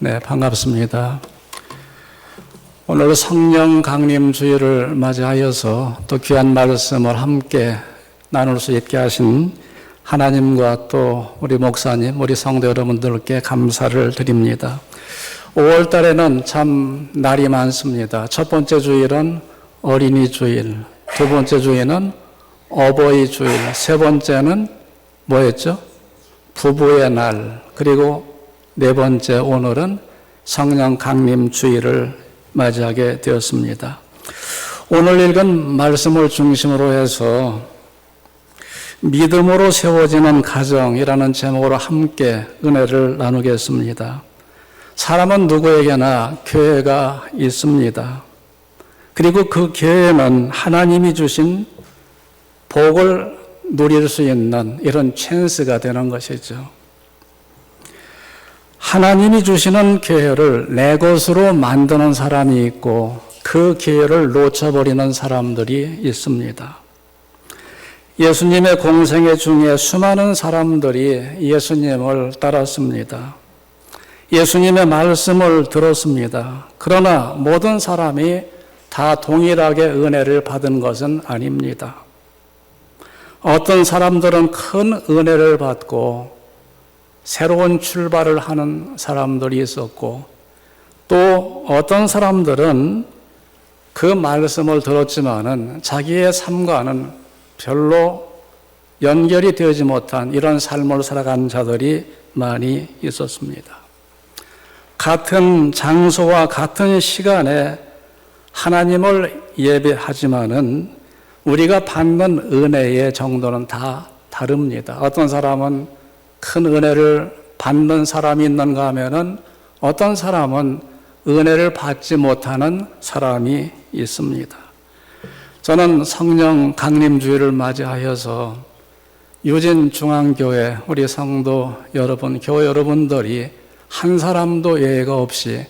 네, 반갑습니다. 오늘 성령 강림 주일을 맞이하여서 또 귀한 말씀을 함께 나눌 수 있게 하신 하나님과 또 우리 목사님, 우리 성도 여러분들께 감사를 드립니다. 5월 달에는 참 날이 많습니다. 첫 번째 주일은 어린이 주일, 두 번째 주일은 어버이 주일, 세 번째는 뭐였죠? 부부의 날, 그리고 네 번째 오늘은 성령 강림 주일을 맞이하게 되었습니다. 오늘 읽은 말씀을 중심으로 해서 믿음으로 세워지는 가정이라는 제목으로 함께 은혜를 나누겠습니다. 사람은 누구에게나 교회가 있습니다. 그리고 그 교회는 하나님이 주신 복을 누릴 수 있는 이런 찬스가 되는 것이죠. 하나님이 주시는 교회를 내 것으로 만드는 사람이 있고 그 교회를 놓쳐버리는 사람들이 있습니다. 예수님의 공생애 중에 수많은 사람들이 예수님을 따랐습니다. 예수님의 말씀을 들었습니다. 그러나 모든 사람이 다 동일하게 은혜를 받은 것은 아닙니다. 어떤 사람들은 큰 은혜를 받고 새로운 출발을 하는 사람들이 있었고, 또 어떤 사람들은 그 말씀을 들었지만은 자기의 삶과는 별로 연결이 되지 못한 이런 삶을 살아간 자들이 많이 있었습니다. 같은 장소와 같은 시간에 하나님을 예배하지만은 우리가 받는 은혜의 정도는 다 다릅니다. 어떤 사람은 큰 은혜를 받는 사람이 있는가 하면은 어떤 사람은 은혜를 받지 못하는 사람이 있습니다. 저는 성령 강림주일을 맞이하여서 유진중앙교회 우리 성도 여러분, 교회 여러분들이 한 사람도 예외가 없이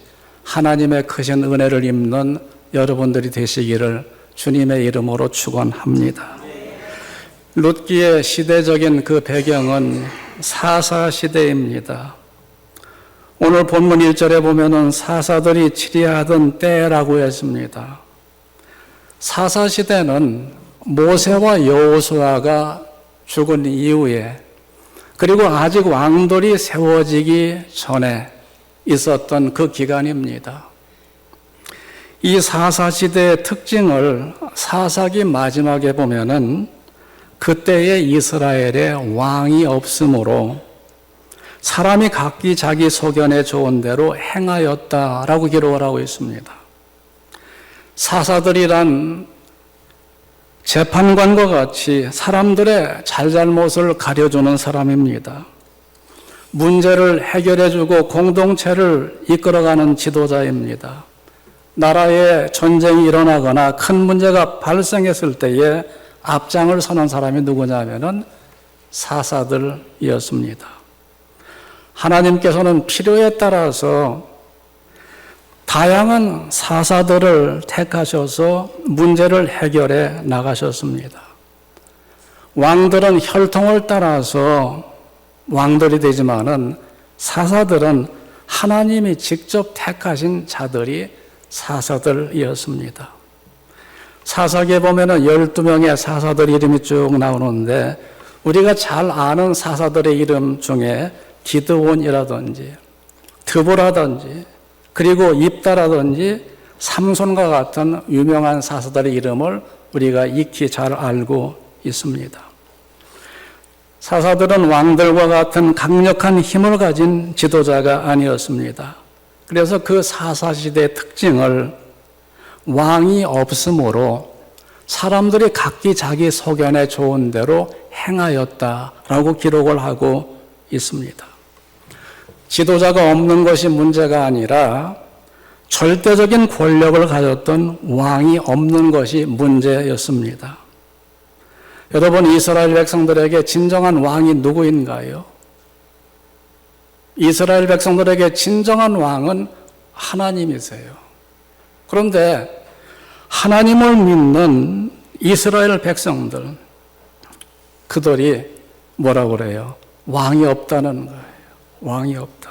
하나님의 크신 은혜를 입는 여러분들이 되시기를 주님의 이름으로 축원합니다. 룻기의 시대적인 그 배경은 사사시대입니다. 오늘 본문 1절에 보면은 사사들이 치리하던 때라고 했습니다. 사사시대는 모세와 여호수아가 죽은 이후에, 그리고 아직 왕들이 세워지기 전에 있었던 그 기간입니다. 이 사사시대의 특징을 사사기 마지막에 보면은 그때의 이스라엘에 왕이 없으므로 사람이 각기 자기 소견에 좋은 대로 행하였다라고 기록을 하고 있습니다. 사사들이란 재판관과 같이 사람들의 잘잘못을 가려주는 사람입니다. 문제를 해결해주고 공동체를 이끌어가는 지도자입니다. 나라에 전쟁이 일어나거나 큰 문제가 발생했을 때에 앞장을 서는 사람이 누구냐면은 사사들이었습니다. 하나님께서는 필요에 따라서 다양한 사사들을 택하셔서 문제를 해결해 나가셨습니다. 왕들은 혈통을 따라서 왕들이 되지만은 사사들은 하나님이 직접 택하신 자들이 사사들이었습니다. 사사기에 보면은 12명의 사사들 이름이 쭉 나오는데 우리가 잘 아는 사사들의 이름 중에 기드온이라든지 드보라든지 그리고 입다라든지 삼손과 같은 유명한 사사들의 이름을 우리가 익히 잘 알고 있습니다. 사사들은 왕들과 같은 강력한 힘을 가진 지도자가 아니었습니다. 그래서 그 사사시대의 특징을 왕이 없으므로 사람들이 각기 자기 소견에 좋은 대로 행하였다라고 기록을 하고 있습니다. 지도자가 없는 것이 문제가 아니라 절대적인 권력을 가졌던 왕이 없는 것이 문제였습니다. 여러분, 이스라엘 백성들에게 진정한 왕이 누구인가요? 이스라엘 백성들에게 진정한 왕은 하나님이세요. 그런데 하나님을 믿는 이스라엘 백성들, 그들이 뭐라고 그래요? 왕이 없다는 거예요. 왕이 없다.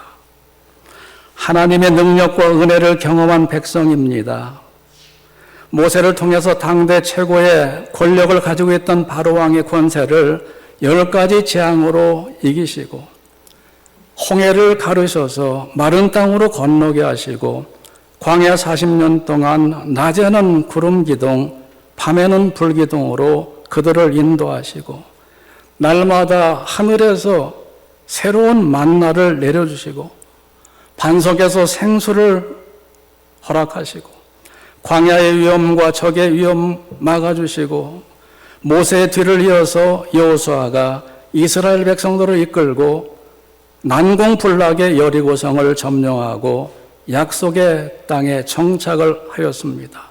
하나님의 능력과 은혜를 경험한 백성입니다. 모세를 통해서 당대 최고의 권력을 가지고 있던 바로 왕의 권세를 10가지 재앙으로 이기시고 홍해를 가르셔서 마른 땅으로 건너게 하시고 광야 40년 동안 낮에는 구름 기둥, 밤에는 불 기둥으로 그들을 인도하시고 날마다 하늘에서 새로운 만나를 내려주시고 반석에서 생수를 허락하시고 광야의 위험과 적의 위험 막아주시고 모세의 뒤를 이어서 여호수아가 이스라엘 백성들을 이끌고 난공불락의 여리고성을 점령하고 약속의 땅에 정착을 하였습니다.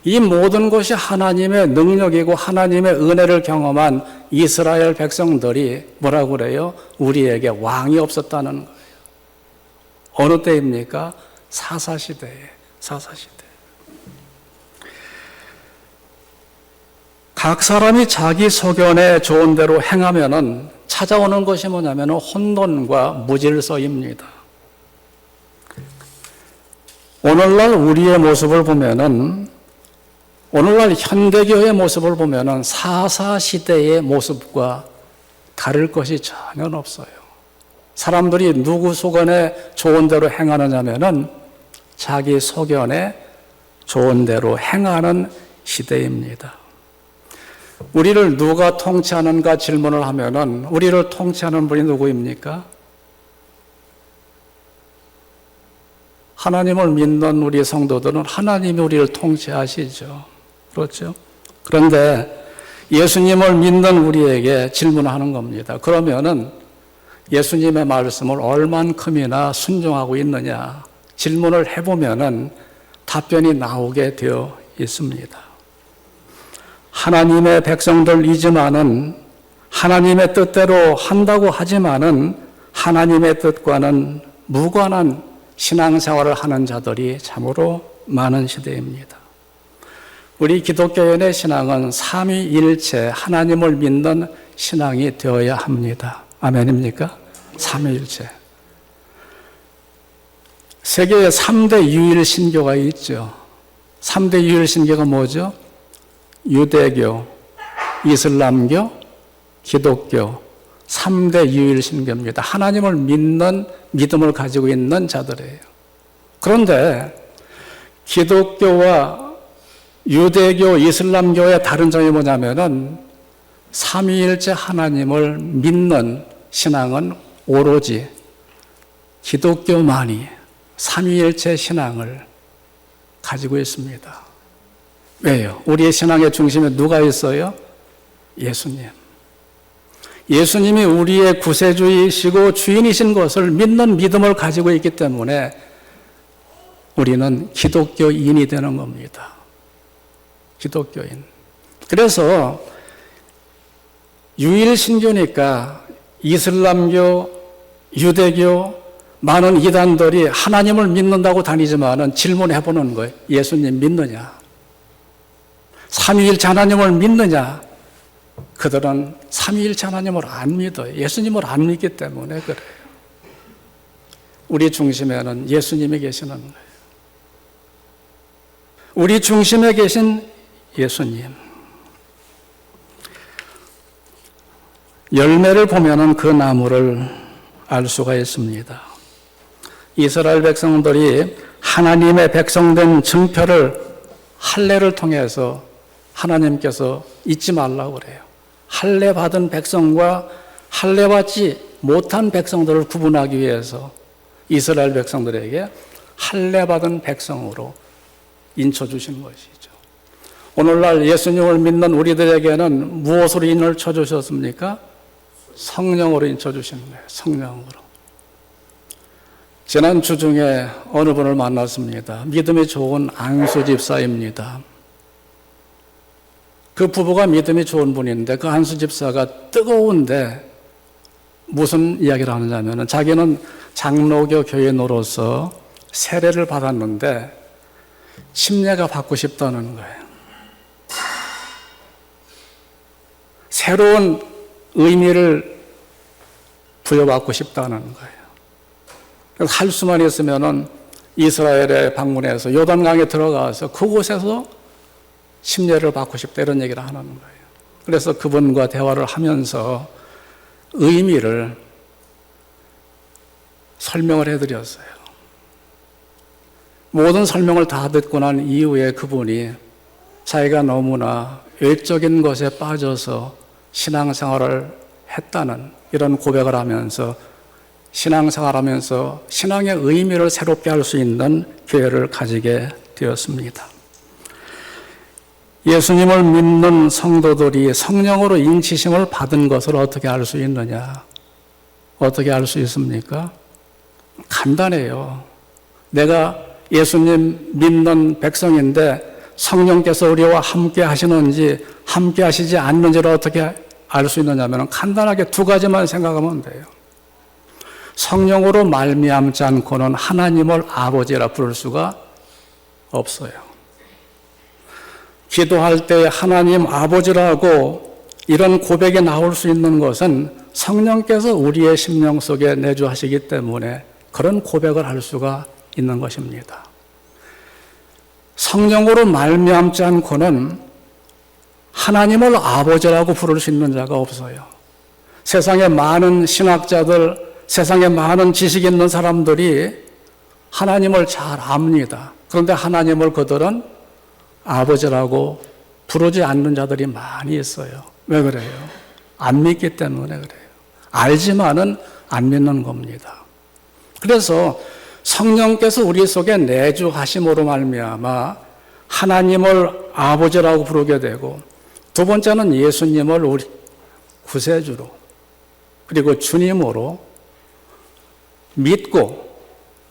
이 모든 것이 하나님의 능력이고 하나님의 은혜를 경험한 이스라엘 백성들이 뭐라고 그래요? 우리에게 왕이 없었다는 거예요. 어느 때입니까? 사사시대에. 각 사람이 자기 소견에 좋은 대로 행하면은 찾아오는 것이 뭐냐면 혼돈과 무질서입니다. 오늘날 우리의 모습을 보면은 오늘날 현대교회의 모습을 보면은 사사시대의 모습과 다를 것이 전혀 없어요. 사람들이 누구 소견에 좋은 대로 행하느냐면은 자기 소견에 좋은 대로 행하는 시대입니다. 우리를 누가 통치하는가 질문을 하면은 우리를 통치하는 분이 누구입니까? 하나님을 믿는 우리 성도들은 하나님이 우리를 통치하시죠. 그렇죠? 그런데 예수님을 믿는 우리에게 질문하는 겁니다. 그러면은 예수님의 말씀을 얼만큼이나 순종하고 있느냐 질문을 해보면은 답변이 나오게 되어 있습니다. 하나님의 백성들이지만은 하나님의 뜻대로 한다고 하지만은 하나님의 뜻과는 무관한 신앙생활을 하는 자들이 참으로 많은 시대입니다. 우리 기독교인의 신앙은 삼위일체 하나님을 믿는 신앙이 되어야 합니다. 아멘입니까? 삼위일체. 세계에 3대 유일 신교가 있죠. 3대 유일 신교가 뭐죠? 유대교, 이슬람교, 기독교 3대 유일 신교입니다. 하나님을 믿는 믿음을 가지고 있는 자들이에요. 그런데 기독교와 유대교, 이슬람교의 다른 점이 뭐냐면은 삼위일체 하나님을 믿는 신앙은 오로지 기독교만이 삼위일체 신앙을 가지고 있습니다. 왜요? 우리의 신앙의 중심에 누가 있어요? 예수님. 예수님이 우리의 구세주이시고 주인이신 것을 믿는 믿음을 가지고 있기 때문에 우리는 기독교인이 되는 겁니다. 기독교인. 그래서 유일신교니까 이슬람교, 유대교, 많은 이단들이 하나님을 믿는다고 다니지만은 질문해보는 거예요. 예수님 믿느냐? 삼위일체 하나님을 믿느냐? 그들은 삼위일체 하나님을 안 믿어요. 예수님을 안 믿기 때문에 그래요. 우리 중심에는 예수님이 계시는 거예요. 우리 중심에 계신 예수님. 열매를 보면은 그 나무를 알 수가 있습니다. 이스라엘 백성들이 하나님의 백성된 증표를 할례를 통해서 하나님께서 잊지 말라고 그래요. 할례 받은 백성과 할례 받지 못한 백성들을 구분하기 위해서 이스라엘 백성들에게 할례 받은 백성으로 인쳐 주신 것이죠. 오늘날 예수님을 믿는 우리들에게는 무엇으로 인을 쳐 주셨습니까? 성령으로 인쳐 주시는 거예요. 성령으로. 지난 주 중에 어느 분을 만났습니다. 믿음이 좋은 안수 집사입니다. 그 부부가 믿음이 좋은 분인데 그 안수 집사가 뜨거운데 무슨 이야기를 하느냐면 자기는 장로교 교인으로서 세례를 받았는데 침례가 받고 싶다는 거예요. 새로운 의미를 부여받고 싶다는 거예요. 할 수만 있으면은 이스라엘에 방문해서 요단강에 들어가서 그곳에서 침례를 받고 싶다 이런 얘기를 하는 거예요. 그래서 그분과 대화를 하면서 의미를 설명을 해드렸어요. 모든 설명을 다 듣고 난 이후에 그분이 자기가 너무나 외적인 것에 빠져서 신앙생활을 했다는 이런 고백을 하면서 신앙생활하면서 신앙의 의미를 새롭게 할 수 있는 기회를 가지게 되었습니다. 예수님을 믿는 성도들이 성령으로 인치심을 받은 것을 어떻게 알 수 있느냐? 어떻게 알 수 있습니까? 간단해요. 내가 예수님 믿는 백성인데 성령께서 우리와 함께 하시는지 함께 하시지 않는지를 어떻게 알 수 있느냐면 간단하게 두 가지만 생각하면 돼요. 성령으로 말미암지 않고는 하나님을 아버지라 부를 수가 없어요. 기도할 때 하나님 아버지라고 이런 고백이 나올 수 있는 것은 성령께서 우리의 심령 속에 내주하시기 때문에 그런 고백을 할 수가 있는 것입니다. 성령으로 말미암지 않고는 하나님을 아버지라고 부를 수 있는 자가 없어요. 세상에 많은 신학자들, 세상에 많은 지식 있는 사람들이 하나님을 잘 압니다. 그런데 하나님을 그들은 아버지라고 부르지 않는 자들이 많이 있어요. 왜 그래요? 안 믿기 때문에 그래요. 알지만은 안 믿는 겁니다. 그래서 성령께서 우리 속에 내주하심으로 말미암아 하나님을 아버지라고 부르게 되고, 두 번째는 예수님을 우리 구세주로 그리고 주님으로 믿고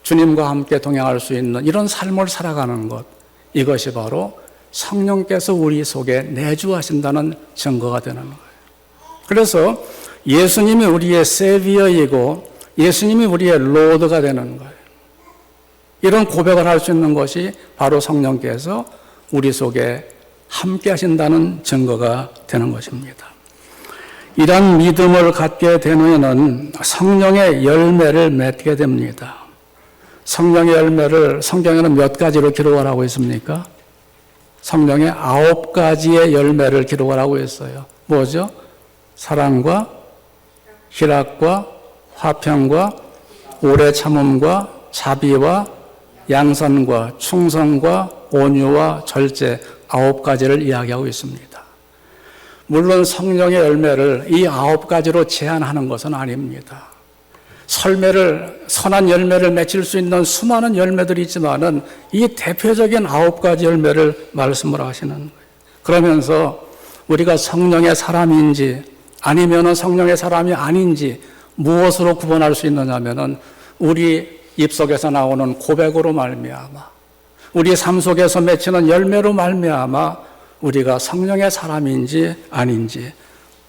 주님과 함께 동행할 수 있는 이런 삶을 살아가는 것, 이것이 바로 성령께서 우리 속에 내주하신다는 증거가 되는 거예요. 그래서 예수님이 우리의 세비어이고 예수님이 우리의 로드가 되는 거예요. 이런 고백을 할 수 있는 것이 바로 성령께서 우리 속에 함께 하신다는 증거가 되는 것입니다. 이런 믿음을 갖게 되면 성령의 열매를 맺게 됩니다. 성령의 열매를 성경에는 몇 가지로 기록을 하고 있습니까? 성령의 9가지의 열매를 기록을 하고 있어요. 뭐죠? 사랑과 희락과 화평과 오래 참음과 자비와 양선과 충성과 온유와 절제 9가지를 이야기하고 있습니다. 물론 성령의 열매를 이 9가지로 제한하는 것은 아닙니다. 선한 열매를 맺을 수 있는 수많은 열매들이 있지만은 이 대표적인 9가지 열매를 말씀을 하시는 거예요. 그러면서 우리가 성령의 사람인지 아니면은 성령의 사람이 아닌지 무엇으로 구분할 수 있느냐면은 우리 입속에서 나오는 고백으로 말미암아, 우리 삶 속에서 맺히는 열매로 말미암아 우리가 성령의 사람인지 아닌지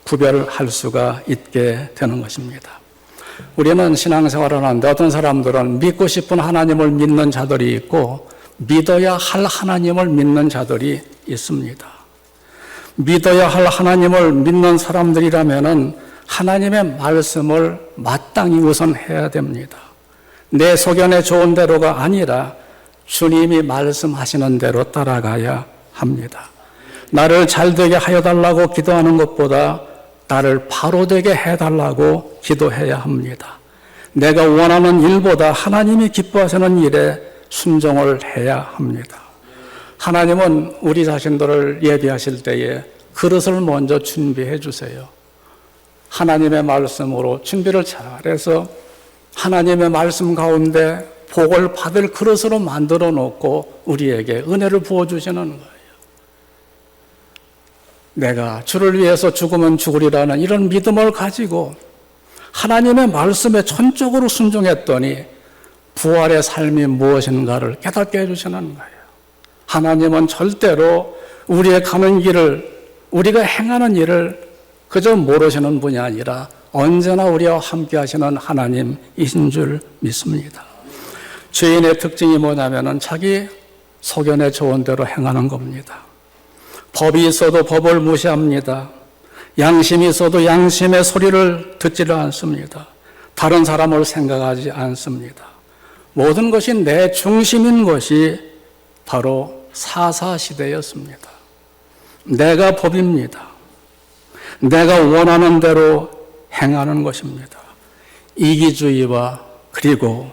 구별할 수가 있게 되는 것입니다. 우리는 신앙생활을 하는데 어떤 사람들은 믿고 싶은 하나님을 믿는 자들이 있고 믿어야 할 하나님을 믿는 자들이 있습니다. 믿어야 할 하나님을 믿는 사람들이라면은 하나님의 말씀을 마땅히 우선해야 됩니다. 내 소견에 좋은 대로가 아니라 주님이 말씀하시는 대로 따라가야 합니다. 나를 잘되게 하여달라고 기도하는 것보다 나를 바로 되게 해달라고 기도해야 합니다. 내가 원하는 일보다 하나님이 기뻐하시는 일에 순종을 해야 합니다. 하나님은 우리 자신들을 예비하실 때에 그릇을 먼저 준비해 주세요. 하나님의 말씀으로 준비를 잘해서 하나님의 말씀 가운데 복을 받을 그릇으로 만들어 놓고 우리에게 은혜를 부어주시는 거예요. 내가 주를 위해서 죽으면 죽으리라는 이런 믿음을 가지고 하나님의 말씀에 전적으로 순종했더니 부활의 삶이 무엇인가를 깨닫게 해주시는 거예요. 하나님은 절대로 우리의 가는 길을, 우리가 행하는 일을 그저 모르시는 분이 아니라 언제나 우리와 함께 하시는 하나님이신 줄 믿습니다. 죄인의 특징이 뭐냐면은 자기 소견에 좋은 대로 행하는 겁니다. 법이 있어도 법을 무시합니다. 양심이 있어도 양심의 소리를 듣지를 않습니다. 다른 사람을 생각하지 않습니다. 모든 것이 내 중심인 것이 바로 사사시대였습니다. 내가 법입니다. 내가 원하는 대로 행하는 것입니다. 이기주의와 그리고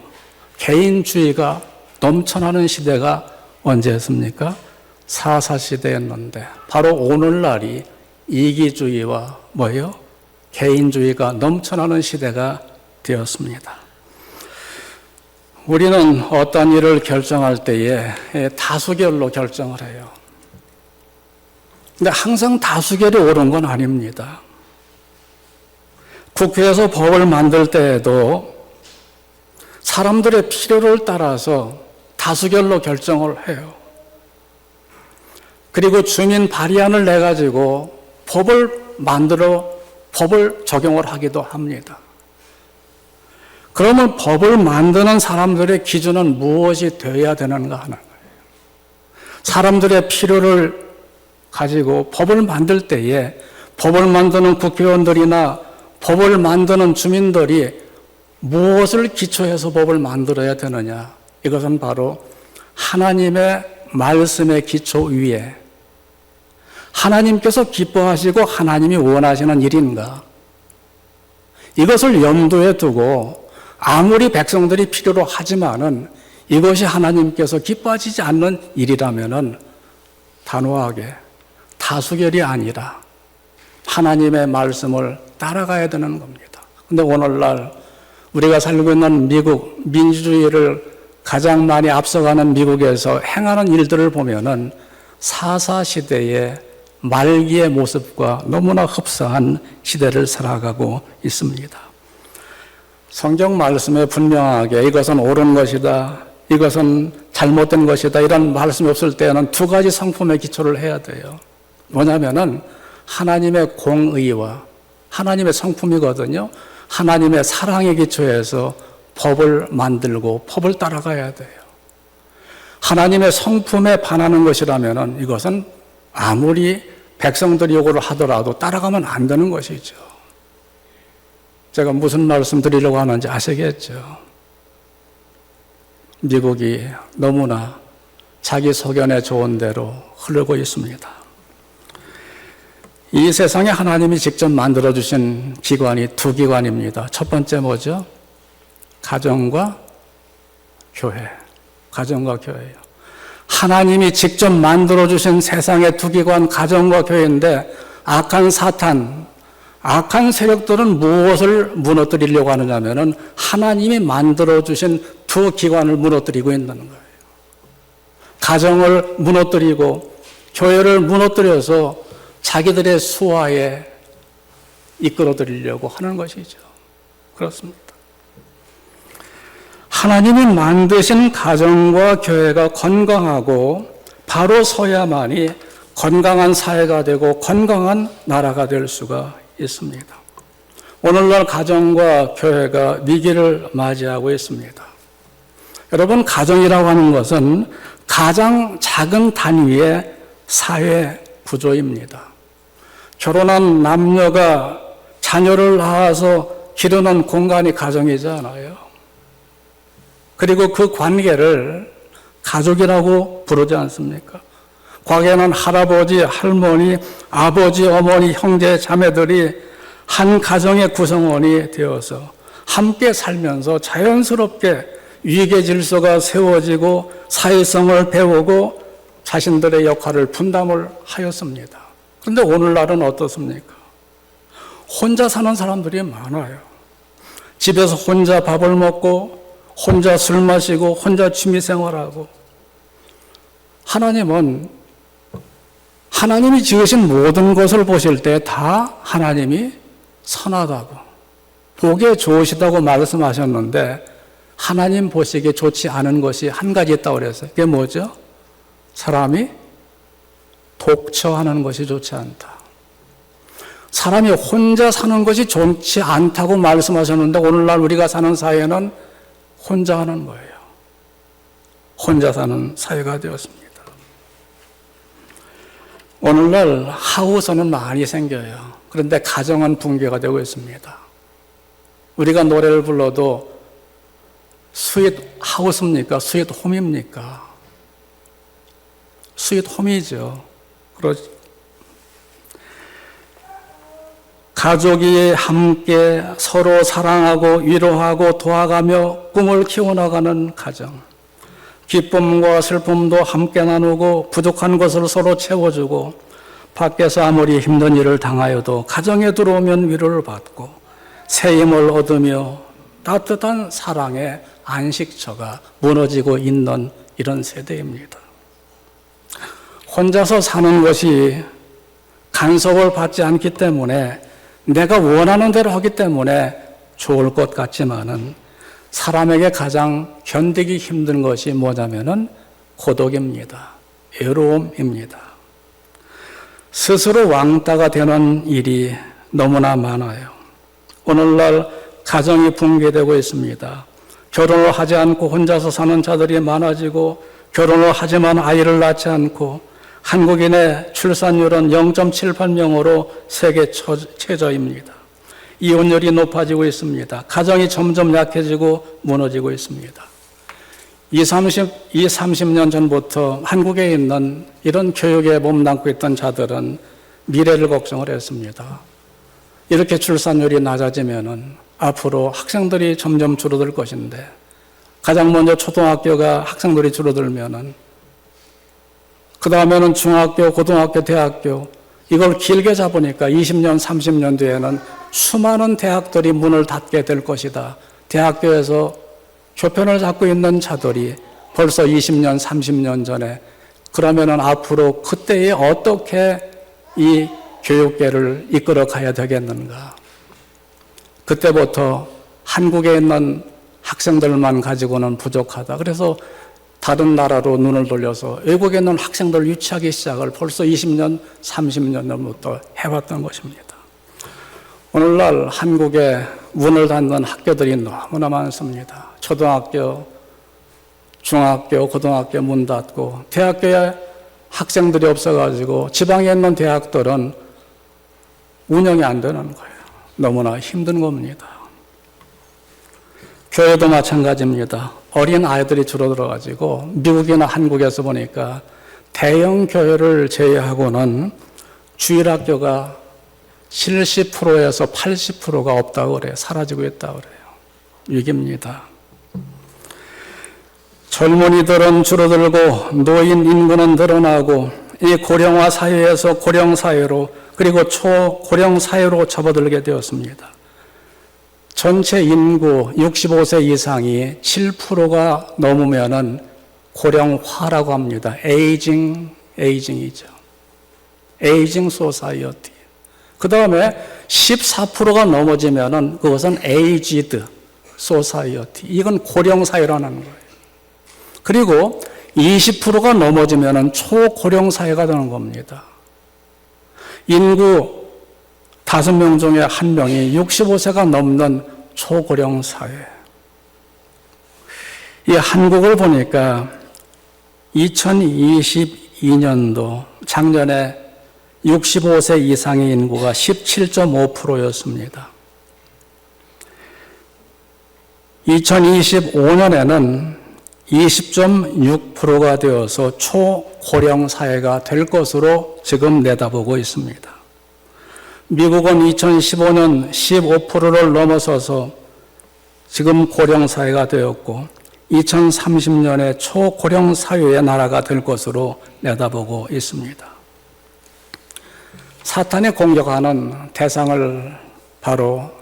개인주의가 넘쳐나는 시대가 언제였습니까? 사사시대였는데 바로 오늘날이 이기주의와 뭐예요? 개인주의가 넘쳐나는 시대가 되었습니다. 우리는 어떤 일을 결정할 때에 다수결로 결정을 해요. 근데 항상 다수결이 옳은 건 아닙니다. 국회에서 법을 만들 때에도 사람들의 필요를 따라서 다수결로 결정을 해요. 그리고 주민 발의안을 내가지고 법을 만들어 법을 적용을 하기도 합니다. 그러면 법을 만드는 사람들의 기준은 무엇이 되어야 되는가 하는 거예요. 사람들의 필요를 가지고 법을 만들 때에 법을 만드는 국회의원들이나 법을 만드는 주민들이 무엇을 기초해서 법을 만들어야 되느냐. 이것은 바로 하나님의 말씀의 기초 위에 하나님께서 기뻐하시고 하나님이 원하시는 일인가. 이것을 염두에 두고 아무리 백성들이 필요로 하지만은 이것이 하나님께서 기뻐하시지 않는 일이라면은 단호하게 다수결이 아니라 하나님의 말씀을 따라가야 되는 겁니다. 근데 오늘날 우리가 살고 있는 미국 민주주의를 가장 많이 앞서가는 미국에서 행하는 일들을 보면은 사사시대의 말기의 모습과 너무나 흡사한 시대를 살아가고 있습니다. 성경 말씀에 분명하게 이것은 옳은 것이다, 이것은 잘못된 것이다 이런 말씀이 없을 때에는 두 가지 성품의 기초를 해야 돼요. 뭐냐면은 하나님의 공의와 하나님의 성품이거든요. 하나님의 사랑의 기초에서 법을 만들고 법을 따라가야 돼요. 하나님의 성품에 반하는 것이라면은 이것은 아무리 백성들이 요구를 하더라도 따라가면 안 되는 것이죠. 제가 무슨 말씀 드리려고 하는지 아시겠죠? 미국이 너무나 자기 소견에 좋은 대로 흐르고 있습니다. 이 세상에 하나님이 직접 만들어주신 기관이 두 기관입니다. 첫 번째 뭐죠? 가정과 교회. 가정과 교회예요. 하나님이 직접 만들어주신 세상의 두 기관, 가정과 교회인데 악한 사탄, 악한 세력들은 무엇을 무너뜨리려고 하느냐면은 하나님이 만들어주신 두 기관을 무너뜨리고 있는 거예요. 가정을 무너뜨리고 교회를 무너뜨려서 자기들의 수하에 이끌어들이려고 하는 것이죠. 그렇습니다. 하나님이 만드신 가정과 교회가 건강하고 바로 서야만이 건강한 사회가 되고 건강한 나라가 될 수가 있습니다. 오늘날 가정과 교회가 위기를 맞이하고 있습니다. 여러분, 가정이라고 하는 것은 가장 작은 단위의 사회 구조입니다. 결혼한 남녀가 자녀를 낳아서 기르는 공간이 가정이잖아요. 그리고 그 관계를 가족이라고 부르지 않습니까? 과거에는 할아버지, 할머니, 아버지, 어머니, 형제, 자매들이 한 가정의 구성원이 되어서 함께 살면서 자연스럽게 위계 질서가 세워지고 사회성을 배우고 자신들의 역할을 분담을 하였습니다. 그런데 오늘날은 어떻습니까? 혼자 사는 사람들이 많아요. 집에서 혼자 밥을 먹고 혼자 술 마시고 혼자 취미생활하고. 하나님은 하나님이 지으신 모든 것을 보실 때 다 하나님이 선하다고 보기에 좋으시다고 말씀하셨는데 하나님 보시기에 좋지 않은 것이 한 가지 있다고 그랬어요. 그게 뭐죠? 사람이 독처하는 것이 좋지 않다. 사람이 혼자 사는 것이 좋지 않다고 말씀하셨는데 오늘날 우리가 사는 사회는 혼자 하는 거예요. 혼자 사는 사회가 되었습니다. 오늘날 하우스는 많이 생겨요. 그런데 가정은 붕괴가 되고 있습니다. 우리가 노래를 불러도 스윗 하우스입니까? 스윗 홈입니까? 스윗 홈이죠. 가족이 함께 서로 사랑하고 위로하고 도와가며 꿈을 키워나가는 가정. 기쁨과 슬픔도 함께 나누고 부족한 것을 서로 채워주고 밖에서 아무리 힘든 일을 당하여도 가정에 들어오면 위로를 받고 새 힘을 얻으며 따뜻한 사랑의 안식처가 무너지고 있는 이런 세대입니다. 혼자서 사는 것이 간섭을 받지 않기 때문에 내가 원하는 대로 하기 때문에 좋을 것 같지만은 사람에게 가장 견디기 힘든 것이 뭐냐면은 고독입니다. 외로움입니다. 스스로 왕따가 되는 일이 너무나 많아요. 오늘날 가정이 붕괴되고 있습니다. 결혼을 하지 않고 혼자서 사는 자들이 많아지고 결혼을 하지만 아이를 낳지 않고 한국인의 출산율은 0.78명으로 세계 최저입니다. 이혼율이 높아지고 있습니다. 가정이 점점 약해지고 무너지고 있습니다. 30년 전부터 한국에 있는 이런 교육에 몸담고 있던 자들은 미래를 걱정을 했습니다. 이렇게 출산율이 낮아지면은 앞으로 학생들이 점점 줄어들 것인데 가장 먼저 초등학교가 학생들이 줄어들면은 그 다음에는 중학교, 고등학교, 대학교 이걸 길게 잡으니까 20년, 30년 뒤에는 수많은 대학들이 문을 닫게 될 것이다. 대학교에서 교편을 잡고 있는 자들이 벌써 20년, 30년 전에 그러면은 앞으로 그때에 어떻게 이 교육계를 이끌어 가야 되겠는가. 그때부터 한국에 있는 학생들만 가지고는 부족하다. 그래서 다른 나라로 눈을 돌려서 외국에 있는 학생들 유치하기 시작을 벌써 20년, 30년 전부터 해왔던 것입니다. 오늘날 한국에 문을 닫는 학교들이 너무나 많습니다. 초등학교, 중학교, 고등학교 문 닫고 대학교에 학생들이 없어가지고 지방에 있는 대학들은 운영이 안 되는 거예요. 너무나 힘든 겁니다. 교회도 마찬가지입니다. 어린 아이들이 줄어들어가지고 미국이나 한국에서 보니까 대형 교회를 제외하고는 주일학교가 70%에서 80%가 없다고 그래요. 사라지고 있다고 그래요. 위기입니다. 젊은이들은 줄어들고 노인 인구는 늘어나고 이 고령화 사회에서 고령 사회로 그리고 초고령 사회로 접어들게 되었습니다. 전체 인구 65세 이상이 7%가 넘으면은 고령화라고 합니다. 에이징이죠. 에이징 소사이어티. 그 다음에 14%가 넘어지면은 그것은 에이지드 소사이어티. 이건 고령 사회라는 거예요. 그리고 20%가 넘어지면은 초고령 사회가 되는 겁니다. 인구 5명 중에 1명이 65세가 넘는 초고령 사회. 이 한국을 보니까 2022년도 작년에 65세 이상의 인구가 17.5%였습니다. 2025년에는 20.6%가 되어서 초고령 사회가 될 것으로 지금 내다보고 있습니다. 미국은 2015년 15%를 넘어서서 지금 고령 사회가 되었고 2030년에 초고령 사회의 나라가 될 것으로 내다보고 있습니다. 사탄이 공격하는 대상을 바로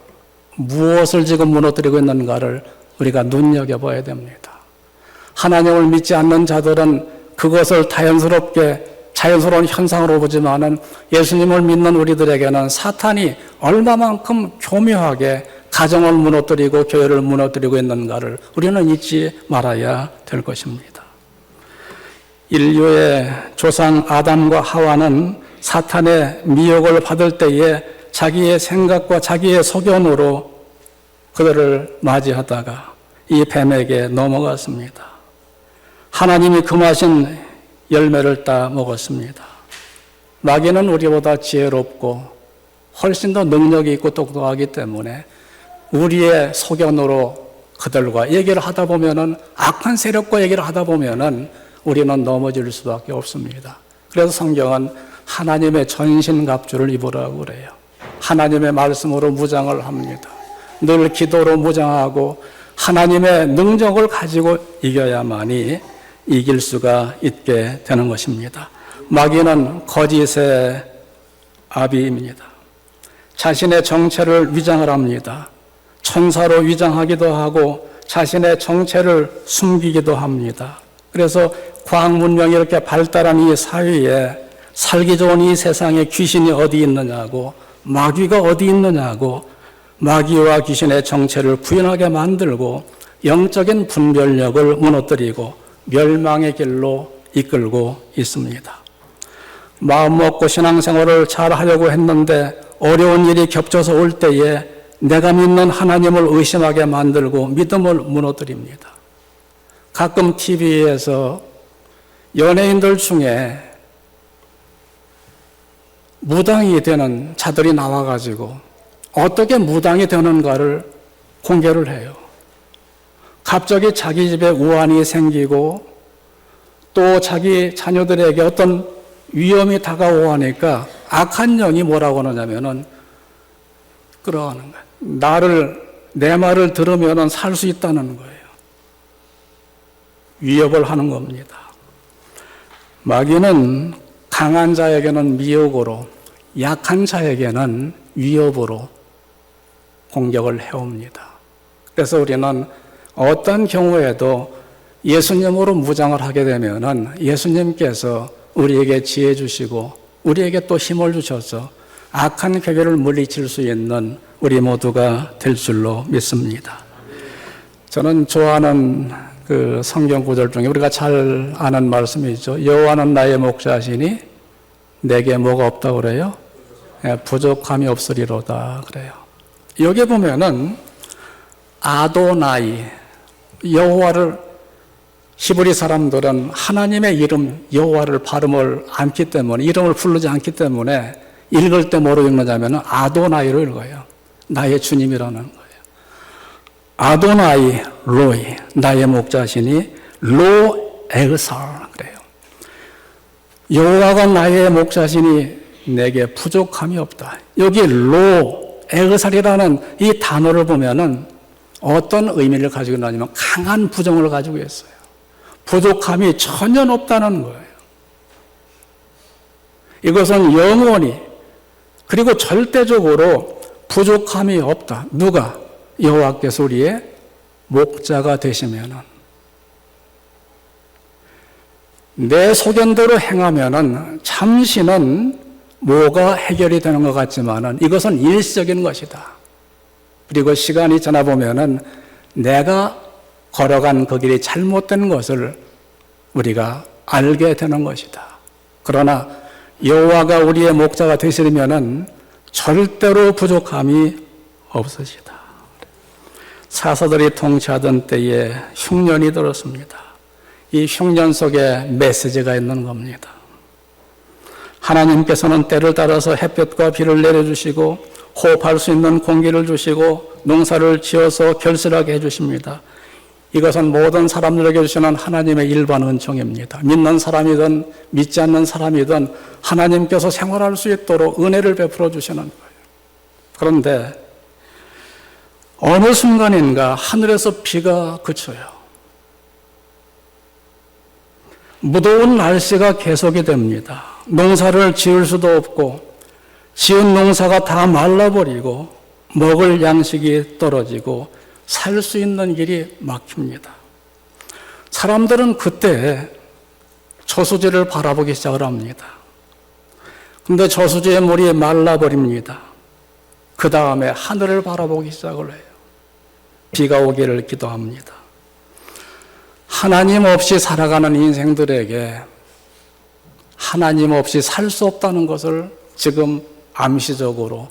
무엇을 지금 무너뜨리고 있는가를 우리가 눈여겨봐야 됩니다. 하나님을 믿지 않는 자들은 그것을 자연스러운 현상으로 보지만은 예수님을 믿는 우리들에게는 사탄이 얼마만큼 교묘하게 가정을 무너뜨리고 교회를 무너뜨리고 있는가를 우리는 잊지 말아야 될 것입니다. 인류의 조상 아담과 하와는 사탄의 미혹을 받을 때에 자기의 생각과 자기의 소견으로 그들을 맞이하다가 이 뱀에게 넘어갔습니다. 하나님이 금하신 열매를 따 먹었습니다. 마귀는 우리보다 지혜롭고 훨씬 더 능력이 있고 똑똑하기 때문에 우리의 소견으로 그들과 얘기를 하다 보면은, 악한 세력과 얘기를 하다 보면은 우리는 넘어질 수밖에 없습니다. 그래서 성경은 하나님의 전신갑주를 입으라고 그래요. 하나님의 말씀으로 무장을 합니다. 늘 기도로 무장하고 하나님의 능력을 가지고 이겨야만이 이길 수가 있게 되는 것입니다. 마귀는 거짓의 아비입니다. 자신의 정체를 위장을 합니다. 천사로 위장하기도 하고 자신의 정체를 숨기기도 합니다. 그래서 과학 문명이 이렇게 발달한 이 사회에 살기 좋은 이 세상에 귀신이 어디 있느냐고, 마귀가 어디 있느냐고, 마귀와 귀신의 정체를 부인하게 만들고 영적인 분별력을 무너뜨리고 멸망의 길로 이끌고 있습니다. 마음 먹고 신앙생활을 잘 하려고 했는데 어려운 일이 겹쳐서 올 때에 내가 믿는 하나님을 의심하게 만들고 믿음을 무너뜨립니다. 가끔 TV에서 연예인들 중에 무당이 되는 자들이 나와가지고 어떻게 무당이 되는가를 공개를 해요. 갑자기 자기 집에 우환이 생기고 또 자기 자녀들에게 어떤 위험이 다가오니까 악한 영이 뭐라고 하느냐면은 그러는 거예요. 내 말을 들으면은 살 수 있다는 거예요. 위협을 하는 겁니다. 마귀는 강한 자에게는 미혹으로, 약한 자에게는 위협으로 공격을 해옵니다. 그래서 우리는 어떤 경우에도 예수님으로 무장을 하게 되면은 예수님께서 우리에게 지혜 주시고 우리에게 또 힘을 주셔서 악한 괴계를 물리칠 수 있는 우리 모두가 될 줄로 믿습니다. 저는 좋아하는 그 성경 구절 중에 우리가 잘 아는 말씀이죠. 여호와는 나의 목자시니 내게 뭐가 없다고 그래요? 부족함이 없으리로다 그래요. 여기 보면은 아도나이, 여호와를, 히브리 사람들은 하나님의 이름 여호와를 발음을 않기 때문에, 이름을 부르지 않기 때문에 읽을 때 뭐로 읽느냐면 아도나이로 읽어요. 나의 주님이라는 거예요. 아도나이 로이, 나의 목자시니 로 에그살 그래요. 여호와가 나의 목자시니 내게 부족함이 없다. 여기 로 에그살이라는 이 단어를 보면은 어떤 의미를 가지고 있냐면 강한 부정을 가지고 있어요. 부족함이 전혀 없다는 거예요. 이것은 영원히 그리고 절대적으로 부족함이 없다. 누가? 여호와께서 우리의 목자가 되시면은, 내 소견대로 행하면은 잠시는 뭐가 해결이 되는 것 같지만은 이것은 일시적인 것이다. 그리고 시간이 지나보면은 내가 걸어간 그 길이 잘못된 것을 우리가 알게 되는 것이다. 그러나 여호와가 우리의 목자가 되시려면은 절대로 부족함이 없으시다. 사사들이 통치하던 때에 흉년이 들었습니다. 이 흉년 속에 메시지가 있는 겁니다. 하나님께서는 때를 따라서 햇볕과 비를 내려주시고 호흡할 수 있는 공기를 주시고 농사를 지어서 결실하게 해주십니다. 이것은 모든 사람들에게 주시는 하나님의 일반 은총입니다. 믿는 사람이든 믿지 않는 사람이든 하나님께서 생활할 수 있도록 은혜를 베풀어 주시는 거예요. 그런데 어느 순간인가 하늘에서 비가 그쳐요. 무더운 날씨가 계속이 됩니다. 농사를 지을 수도 없고 지은 농사가 다 말라버리고 먹을 양식이 떨어지고 살 수 있는 길이 막힙니다. 사람들은 그때 저수지를 바라보기 시작을 합니다. 그런데 저수지의 물이 말라버립니다. 그 다음에 하늘을 바라보기 시작을 해요. 비가 오기를 기도합니다. 하나님 없이 살아가는 인생들에게 하나님 없이 살 수 없다는 것을 지금 암시적으로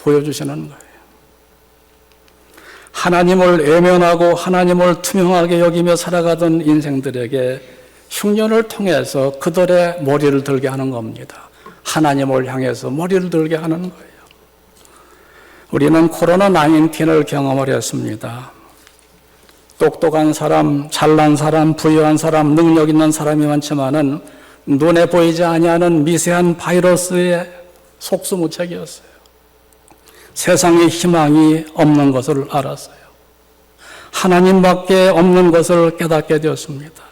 보여주시는 거예요. 하나님을 외면하고 하나님을 투명하게 여기며 살아가던 인생들에게 흉년을 통해서 그들의 머리를 들게 하는 겁니다. 하나님을 향해서 머리를 들게 하는 거예요. 우리는 코로나19을 경험을 했습니다. 똑똑한 사람, 잘난 사람, 부유한 사람, 능력 있는 사람이 많지만은 눈에 보이지 아니하는 미세한 바이러스의 속수무책이었어요. 세상에 희망이 없는 것을 알았어요. 하나님밖에 없는 것을 깨닫게 되었습니다.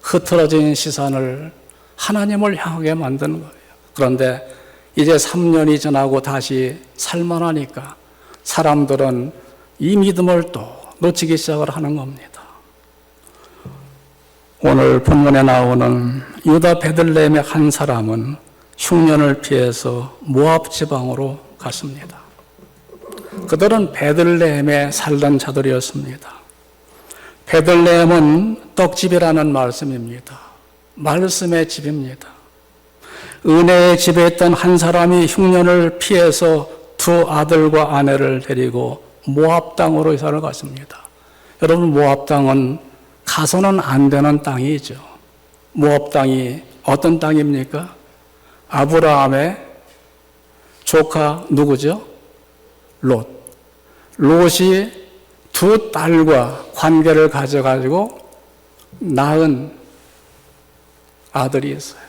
흐트러진 시선을 하나님을 향하게 만드는 거예요. 그런데 이제 3년이 지나고 다시 살만하니까 사람들은 이 믿음을 또 놓치기 시작을 하는 겁니다. 오늘 본문에 나오는 유다 베들레헴의 한 사람은 흉년을 피해서 모압 지방으로 갔습니다. 그들은 베들레헴에 살던 자들이었습니다. 베들레헴은 떡집이라는 말씀입니다. 말씀의 집입니다. 은혜의 집에 있던 한 사람이 흉년을 피해서 두 아들과 아내를 데리고 모압 땅으로 이사를 갔습니다. 여러분, 모압 땅은 가서는 안 되는 땅이죠. 모압 땅이 어떤 땅입니까? 아브라함의 조카 누구죠? 롯. 롯이 두 딸과 관계를 가져가지고 낳은 아들이 있어요.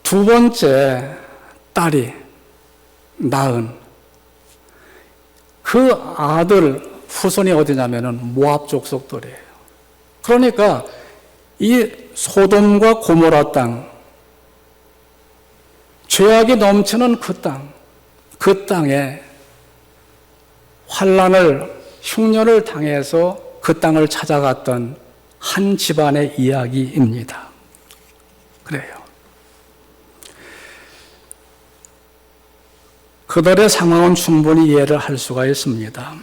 두 번째 딸이 낳은 그 아들 후손이 어디냐면은 모압 족속들이에요. 그러니까 이 소돔과 고모라 땅, 죄악이 넘치는 그 땅에 환난을, 흉년을 당해서 그 땅을 찾아갔던 한 집안의 이야기입니다. 그래요. 그들의 상황은 충분히 이해를 할 수가 있습니다.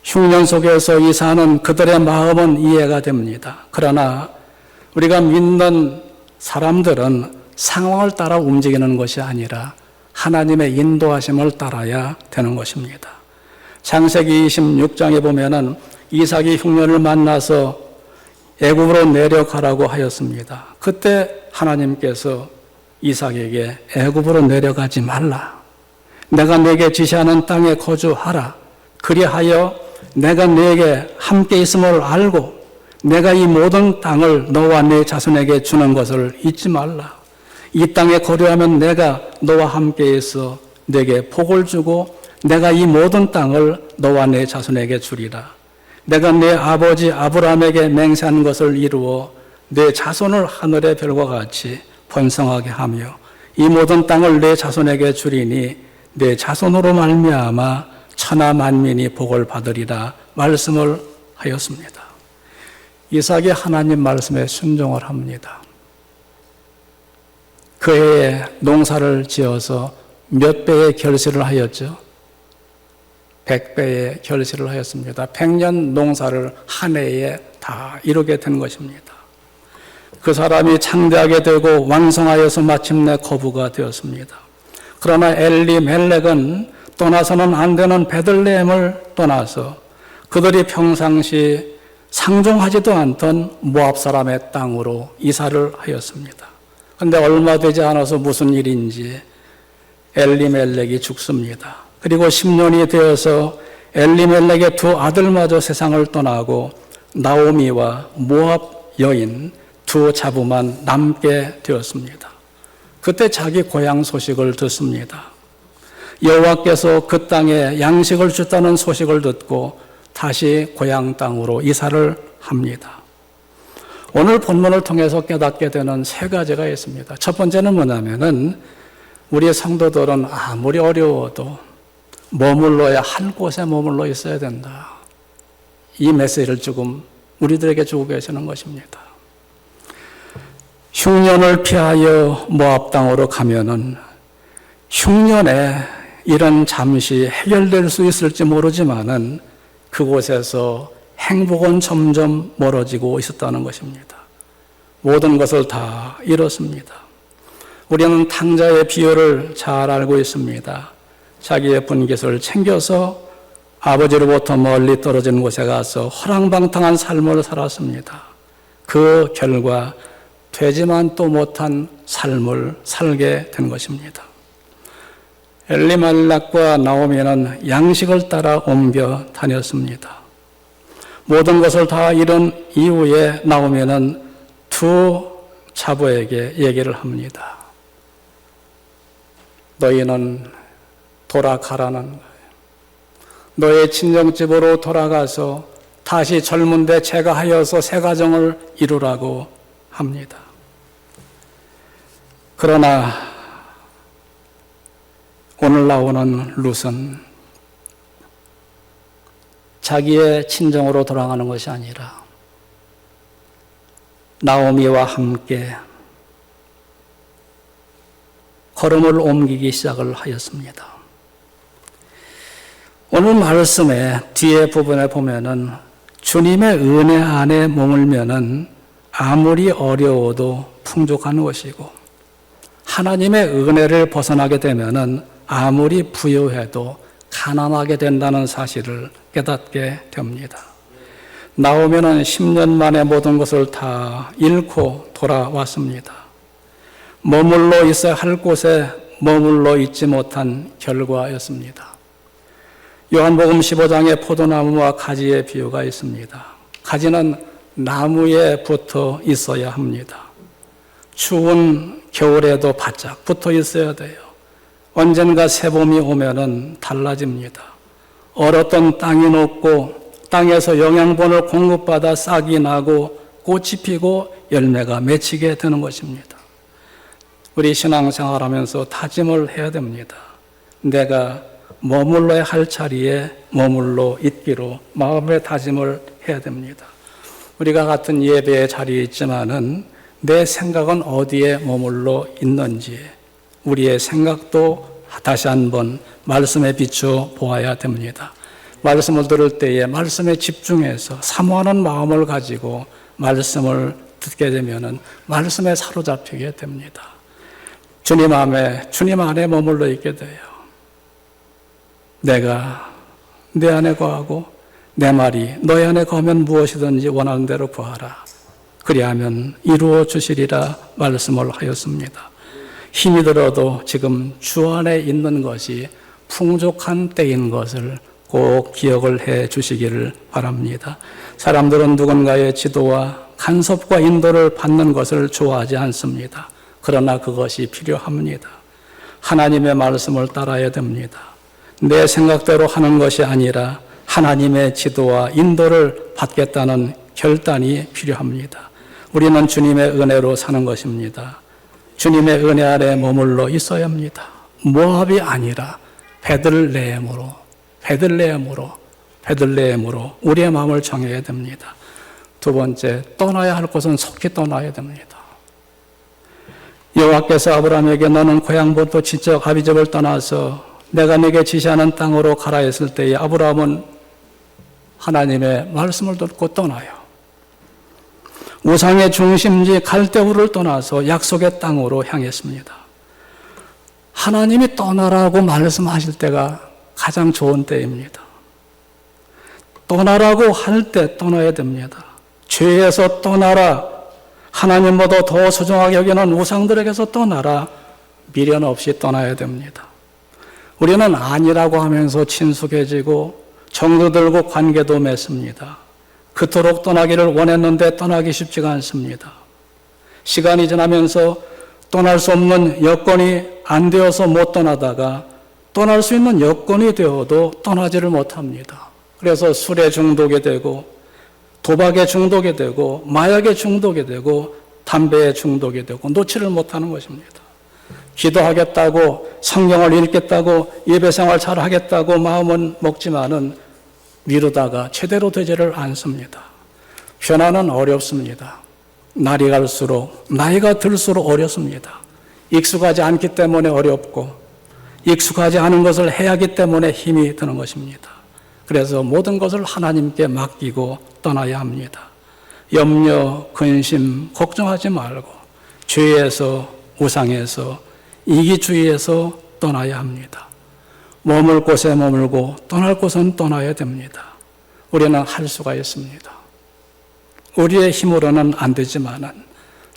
흉년 속에서 이사하는 그들의 마음은 이해가 됩니다. 그러나 우리가 믿는 사람들은 상황을 따라 움직이는 것이 아니라 하나님의 인도하심을 따라야 되는 것입니다. 창세기 26장에 보면은 이삭이 흉년을 만나서 애굽으로 내려가라고 하였습니다. 그때 하나님께서 이삭에게 애굽으로 내려가지 말라. 내가 네게 지시하는 땅에 거주하라. 그리하여 내가 네게 함께 있음을 알고 내가 이 모든 땅을 너와 네 자손에게 주는 것을 잊지 말라. 이 땅에 거류하면 내가 너와 함께 있어 네게 복을 주고 내가 이 모든 땅을 너와 네 자손에게 주리라. 내가 네 아버지 아브라함에게 맹세한 것을 이루어 네 자손을 하늘의 별과 같이 번성하게 하며 이 모든 땅을 네 자손에게 주리니 내 자손으로 말미암아 천하 만민이 복을 받으리라 말씀을 하였습니다. 이삭이 하나님 말씀에 순종을 합니다. 그 해에 농사를 지어서 몇 배의 결실을 하였죠? 100배의 결실을 하였습니다. 100년 농사를 한 해에 다 이루게 된 것입니다. 그 사람이 창대하게 되고 왕성하여서 마침내 거부가 되었습니다. 그러나 엘리멜렉은 떠나서는 안 되는 베들레헴을 떠나서 그들이 평상시 상종하지도 않던 모압 사람의 땅으로 이사를 하였습니다. 그런데 얼마 되지 않아서 무슨 일인지 엘리멜렉이 죽습니다. 그리고 10년이 되어서 엘리멜렉의 두 아들마저 세상을 떠나고 나오미와 모압 여인 두 자부만 남게 되었습니다. 그때 자기 고향 소식을 듣습니다. 여호와께서 그 땅에 양식을 줬다는 소식을 듣고 다시 고향 땅으로 이사를 합니다. 오늘 본문을 통해서 깨닫게 되는 세 가지가 있습니다. 첫 번째는 뭐냐면은 우리 성도들은 아무리 어려워도 머물러야 할 곳에 머물러 있어야 된다. 이 메시지를 조금 우리들에게 주고 계시는 것입니다. 흉년을 피하여 모압 땅으로 가면은 흉년에 이런 잠시 해결될 수 있을지 모르지만은 그곳에서 행복은 점점 멀어지고 있었다는 것입니다. 모든 것을 다 잃었습니다. 우리는 탕자의 비유를 잘 알고 있습니다. 자기의 분깃을 챙겨서 아버지로부터 멀리 떨어진 곳에 가서 허랑방탕한 삶을 살았습니다. 그 결과 되지만 또 못한 삶을 살게 된 것입니다. 엘리멜렉과 나오미는 양식을 따라 옮겨 다녔습니다. 모든 것을 다 잃은 이후에 나오면은 두 자부에게 얘기를 합니다. 너희는 돌아가라는 거예요. 너의 친정집으로 돌아가서 다시 젊은데 제가 하여서 새 가정을 이루라고 합니다. 그러나 오늘 나오는 룻은 자기의 친정으로 돌아가는 것이 아니라 나오미와 함께 걸음을 옮기기 시작을 하였습니다. 오늘 말씀의 뒤에 부분에 보면은 주님의 은혜 안에 머물면은 아무리 어려워도 풍족한 것이고 하나님의 은혜를 벗어나게 되면은 아무리 부유해도 가난하게 된다는 사실을 깨닫게 됩니다. 나오면은 10년 만에 모든 것을 다 잃고 돌아왔습니다. 머물러 있어야 할 곳에 머물러 있지 못한 결과였습니다. 요한복음 15장에 포도나무와 가지의 비유가 있습니다. 가지는 나무에 붙어 있어야 합니다. 추운 겨울에도 바짝 붙어 있어야 돼요. 언젠가 새봄이 오면은 달라집니다. 얼었던 땅이 녹고 땅에서 영양분을 공급받아 싹이 나고 꽃이 피고 열매가 맺히게 되는 것입니다. 우리 신앙생활하면서 다짐을 해야 됩니다. 내가 머물러야 할 자리에 머물러 있기로 마음의 다짐을 해야 됩니다. 우리가 같은 예배의 자리에 있지만은 내 생각은 어디에 머물러 있는지 우리의 생각도 다시 한번 말씀에 비추어 보아야 됩니다. 말씀을 들을 때에 말씀에 집중해서 사모하는 마음을 가지고 말씀을 듣게 되면은 말씀에 사로잡히게 됩니다. 주님 안에 머물러 있게 돼요. 내가 내 안에 거하고 내 말이 너희 안에 거하면 무엇이든지 원하는 대로 구하라. 그리하면 이루어 주시리라 말씀을 하였습니다. 힘이 들어도 지금 주 안에 있는 것이 풍족한 때인 것을 꼭 기억을 해 주시기를 바랍니다. 사람들은 누군가의 지도와 간섭과 인도를 받는 것을 좋아하지 않습니다. 그러나 그것이 필요합니다. 하나님의 말씀을 따라야 됩니다. 내 생각대로 하는 것이 아니라 하나님의 지도와 인도를 받겠다는 결단이 필요합니다. 우리는 주님의 은혜로 사는 것입니다. 주님의 은혜 아래 머물러 있어야 합니다. 모압이 아니라 베들레헴으로 우리의 마음을 정해야 됩니다. 두 번째, 떠나야 할 곳은 속히 떠나야 됩니다. 여호와께서 아브라함에게 너는 고향부터 지적 아비집을 떠나서 내가 네게 지시하는 땅으로 가라 했을 때에 아브라함은 하나님의 말씀을 듣고 떠나요. 우상의 중심지 갈대우를 떠나서 약속의 땅으로 향했습니다. 하나님이 떠나라고 말씀하실 때가 가장 좋은 때입니다. 떠나라고 할 때 떠나야 됩니다. 죄에서 떠나라. 하나님보다 더 소중하게 여기는 우상들에게서 떠나라. 미련 없이 떠나야 됩니다. 우리는 아니라고 하면서 친숙해지고 정도 들고 관계도 맺습니다. 그토록 떠나기를 원했는데 떠나기 쉽지가 않습니다. 시간이 지나면서 떠날 수 없는 여건이 안 되어서 못 떠나다가 떠날 수 있는 여건이 되어도 떠나지를 못합니다. 그래서 술에 중독이 되고 도박에 중독이 되고 마약에 중독이 되고 담배에 중독이 되고 놓지를 못하는 것입니다. 기도하겠다고 성경을 읽겠다고 예배생활 잘하겠다고 마음은 먹지만은 미루다가 제대로 되지를 않습니다. 변화는 어렵습니다. 날이 갈수록 나이가 들수록 어렵습니다. 익숙하지 않기 때문에 어렵고 익숙하지 않은 것을 해야 하기 때문에 힘이 드는 것입니다. 그래서 모든 것을 하나님께 맡기고 떠나야 합니다. 염려, 근심, 걱정하지 말고 죄에서 우상에서 이기주의에서 떠나야 합니다. 머물 곳에 머물고 떠날 곳은 떠나야 됩니다. 우리는 할 수가 있습니다. 우리의 힘으로는 안 되지만은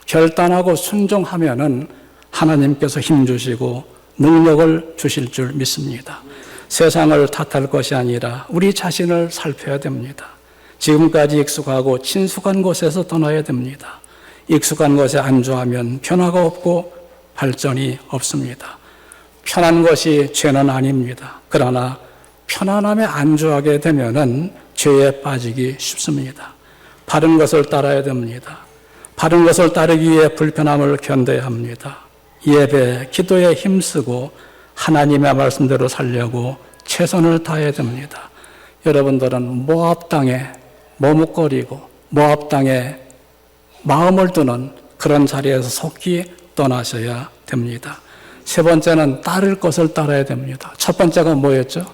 결단하고 순종하면은 하나님께서 힘 주시고 능력을 주실 줄 믿습니다. 세상을 탓할 것이 아니라 우리 자신을 살펴야 됩니다. 지금까지 익숙하고 친숙한 곳에서 떠나야 됩니다. 익숙한 곳에 안주하면 변화가 없고 발전이 없습니다. 편한 것이 죄는 아닙니다. 그러나 편안함에 안주하게 되면은 죄에 빠지기 쉽습니다. 바른 것을 따라야 됩니다. 바른 것을 따르기 위해 불편함을 견뎌야 합니다. 예배, 기도에 힘쓰고 하나님의 말씀대로 살려고 최선을 다해야 됩니다. 여러분들은 모압 땅에 머뭇거리고 모압 땅에 마음을 두는 그런 자리에서 속히 떠나셔야 됩니다. 세 번째는 따를 것을 따라야 됩니다. 첫 번째가 뭐였죠?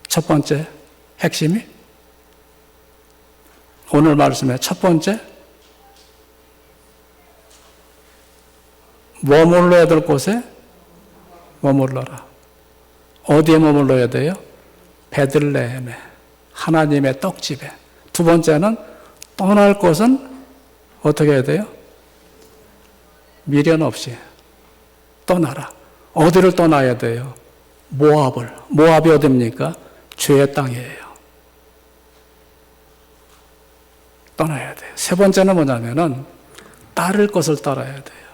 첫 번째 핵심이? 오늘 말씀의 첫 번째? 머물러야 될 곳에 머물러라. 어디에 머물러야 돼요? 베들레헴에, 하나님의 떡집에. 두 번째는 떠날 곳은 어떻게 해야 돼요? 미련 없이 떠나라. 어디를 떠나야 돼요? 모압을. 모압이 어디입니까? 죄의 땅이에요. 떠나야 돼요. 세 번째는 뭐냐면은 따를 것을 따라야 돼요.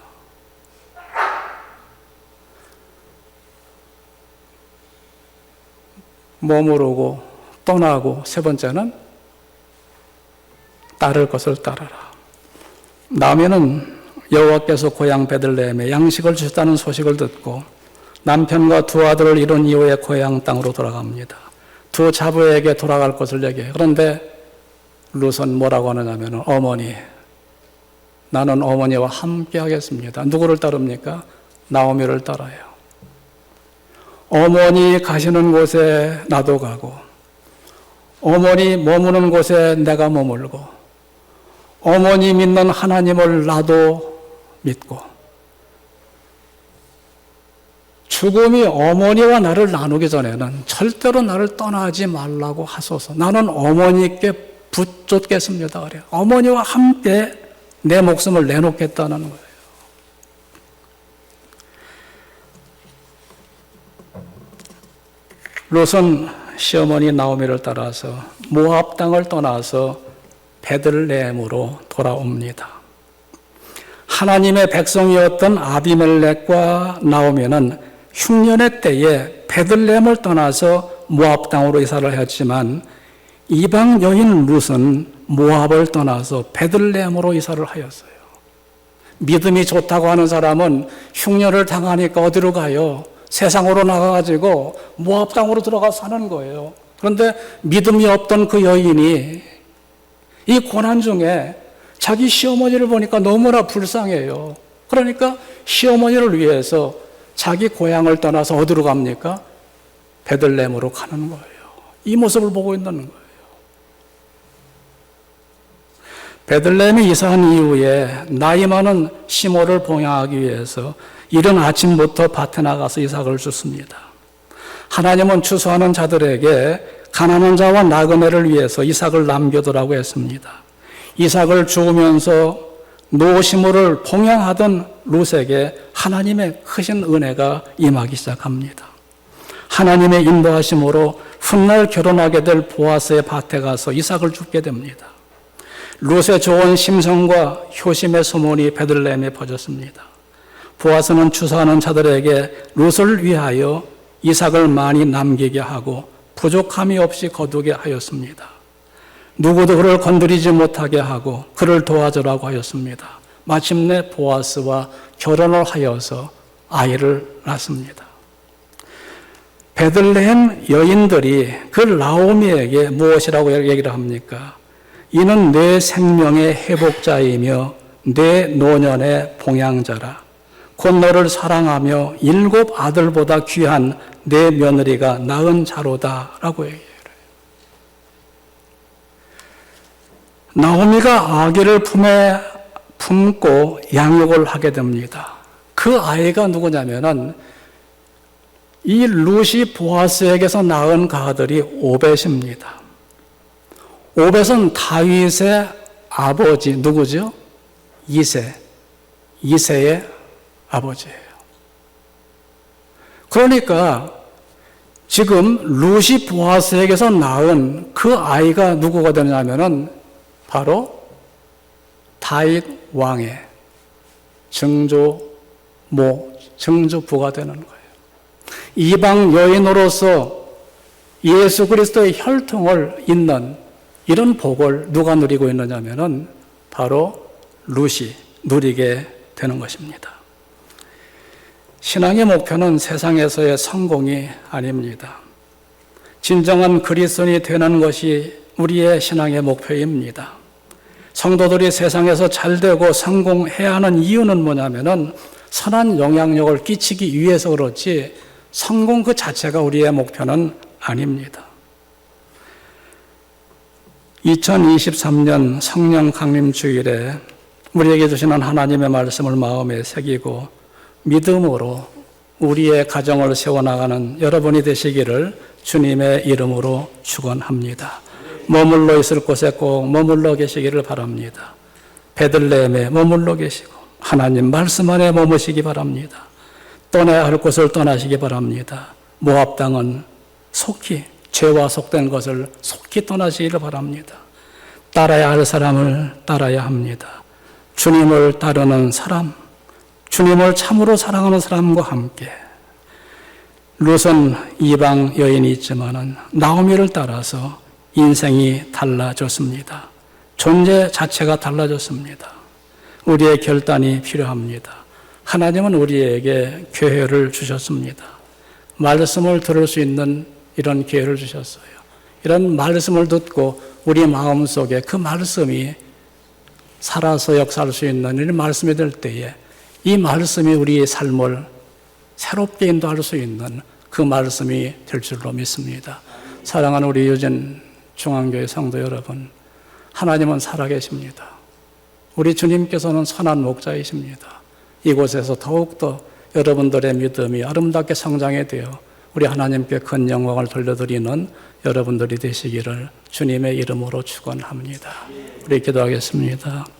머무르고 떠나고 세 번째는 따를 것을 따라라. 나오미는 여호와께서 고향 베들레헴에 양식을 주셨다는 소식을 듣고 남편과 두 아들을 이룬 이후에 고향 땅으로 돌아갑니다. 두 자부에게 돌아갈 것을 얘기해요. 그런데 룻은 뭐라고 하느냐면 어머니, 나는 어머니와 함께 하겠습니다. 누구를 따릅니까? 나오미를 따라요. 어머니 가시는 곳에 나도 가고 어머니 머무는 곳에 내가 머물고 어머니 믿는 하나님을 나도 믿고 죽음이 어머니와 나를 나누기 전에는 절대로 나를 떠나지 말라고 하소서. 나는 어머니께 붙잡겠습니다. 그래요. 어머니와 함께 내 목숨을 내놓겠다는 거예요. 롯은 시어머니 나오미를 따라서 모압 땅을 떠나서 베들레헴으로 돌아옵니다. 하나님의 백성이었던 아비멜렉과 나오미는 흉년의 때에 베들레헴을 떠나서 모압 땅으로 이사를 했지만 이방 여인 룻은 모압을 떠나서 베들레헴으로 이사를 하였어요. 믿음이 좋다고 하는 사람은 흉년을 당하니까 어디로 가요? 세상으로 나가가지고 모압 땅으로 들어가 사는 거예요. 그런데 믿음이 없던 그 여인이 이 고난 중에 자기 시어머니를 보니까 너무나 불쌍해요. 그러니까 시어머니를 위해서 자기 고향을 떠나서 어디로 갑니까? 베들레헴으로 가는 거예요. 이 모습을 보고 있는 거예요. 베들레헴에 이사한 이후에 나이 많은 시모를 봉양하기 위해서 이른 아침부터 밭에 나가서 이삭을 줍습니다. 하나님은 추수하는 자들에게 가난한 자와 나그네를 위해서 이삭을 남겨두라고 했습니다. 이삭을 주우면서 노시모를 봉양하던 룻에게 하나님의 크신 은혜가 임하기 시작합니다. 하나님의 인도하심으로 훗날 결혼하게 될 보아스의 밭에 가서 이삭을 줍게 됩니다. 룻의 좋은 심성과 효심의 소문이 베들레헴에 퍼졌습니다. 보아스는 추수하는 자들에게 룻을 위하여 이삭을 많이 남기게 하고 부족함이 없이 거두게 하였습니다. 누구도 그를 건드리지 못하게 하고 그를 도와주라고 하였습니다. 마침내 보아스와 결혼을 하여서 아이를 낳습니다. 베들레헴 여인들이 그 나오미에게 무엇이라고 얘기를 합니까? 이는 내 생명의 회복자이며 내 노년의 봉양자라. 곧 너를 사랑하며 7 아들보다 귀한 내 며느리가 낳은 자로다 라고 얘기해요. 나오미가 아기를 품에 품고 양육을 하게 됩니다. 그 아이가 누구냐면은 이 룻이 보아스에게서 낳은 그 아들이 오벳입니다. 오벳은 다윗의 아버지 누구죠? 이새의 아버지예요. 그러니까 지금 루시 보아스에게서 낳은 그 아이가 누구가 되느냐면은 바로 다윗 왕의 증조부가 되는 거예요. 이방 여인으로서 예수 그리스도의 혈통을 잇는 이런 복을 누가 누리고 있느냐면은 바로 루시 누리게 되는 것입니다. 신앙의 목표는 세상에서의 성공이 아닙니다. 진정한 그리스도인이 되는 것이 우리의 신앙의 목표입니다. 성도들이 세상에서 잘되고 성공해야 하는 이유는 뭐냐면은 선한 영향력을 끼치기 위해서 그렇지 성공 그 자체가 우리의 목표는 아닙니다. 2023년 성령 강림 주일에 우리에게 주시는 하나님의 말씀을 마음에 새기고 믿음으로 우리의 가정을 세워나가는 여러분이 되시기를 주님의 이름으로 축원합니다. 머물러 있을 곳에 꼭 머물러 계시기를 바랍니다. 베들레헴에 머물러 계시고 하나님 말씀 안에 머무시기 바랍니다. 떠나야 할 곳을 떠나시기 바랍니다. 모압 땅은 속히 죄와 속된 것을 속히 떠나시기를 바랍니다. 따라야 할 사람을 따라야 합니다. 주님을 따르는 사람, 주님을 참으로 사랑하는 사람과 함께 룻은 이방 여인이 있지만은 나오미를 따라서 인생이 달라졌습니다. 존재 자체가 달라졌습니다. 우리의 결단이 필요합니다. 하나님은 우리에게 기회를 주셨습니다. 말씀을 들을 수 있는 이런 기회를 주셨어요. 이런 말씀을 듣고 우리 마음속에 그 말씀이 살아서 역사할 수 있는 이런 말씀이 될 때에 이 말씀이 우리의 삶을 새롭게 인도할 수 있는 그 말씀이 될 줄로 믿습니다. 사랑하는 우리 유진 중앙교회 성도 여러분, 하나님은 살아계십니다. 우리 주님께서는 선한 목자이십니다. 이곳에서 더욱더 여러분들의 믿음이 아름답게 성장해 되어 우리 하나님께 큰 영광을 돌려드리는 여러분들이 되시기를 주님의 이름으로 축원합니다. 우리 기도하겠습니다.